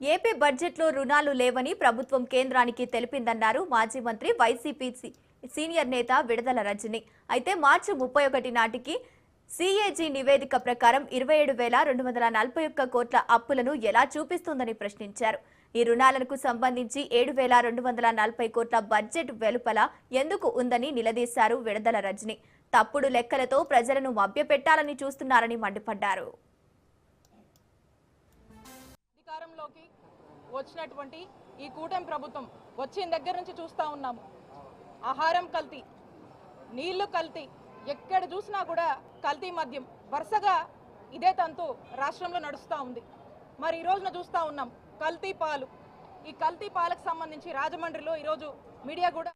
AP బడ్జెట్లో రుణాలు లేవని ప్రభుత్వం కేంద్రానికి తెలిపిందన్నారు మాజీ మంత్రి వైసీపీ సీనియర్ నేత విడదల రజని. అయితే మార్చి 31 నాటికి సిఏజీ నివేదిక ప్రకారం 27,241 కోట్ల అప్పులను ఎలా చూపిస్తుందని ప్రశ్నించారు. ఈ రుణాలకు సంబంధించి 7,240 కోట్ల బడ్జెట్ వెలుపల ఎందుకు ఉందని నిలదీశారు విడదల రజని. తప్పుడు లెక్కలతో ప్రజలను మభ్యపెట్టాలని చూస్తున్నారని మండిపడ్డారు. అధికారంలోకి వచ్చినటువంటి ఈ కూటమి ప్రభుత్వం వచ్చిన దగ్గర నుంచి చూస్తూ ఉన్నాము. ఆహారం కల్తీ, నీళ్లు కల్తీ, ఎక్కడ చూసినా కూడా కల్తీ మద్యం వరుసగా ఇదే తంతు రాష్ట్రంలో నడుస్తూ ఉంది. మరి ఈ రోజున చూస్తూ ఉన్నాం కల్తీ పాలు. ఈ కల్తీ పాలకు సంబంధించి రాజమండ్రిలో ఈరోజు మీడియా కూడా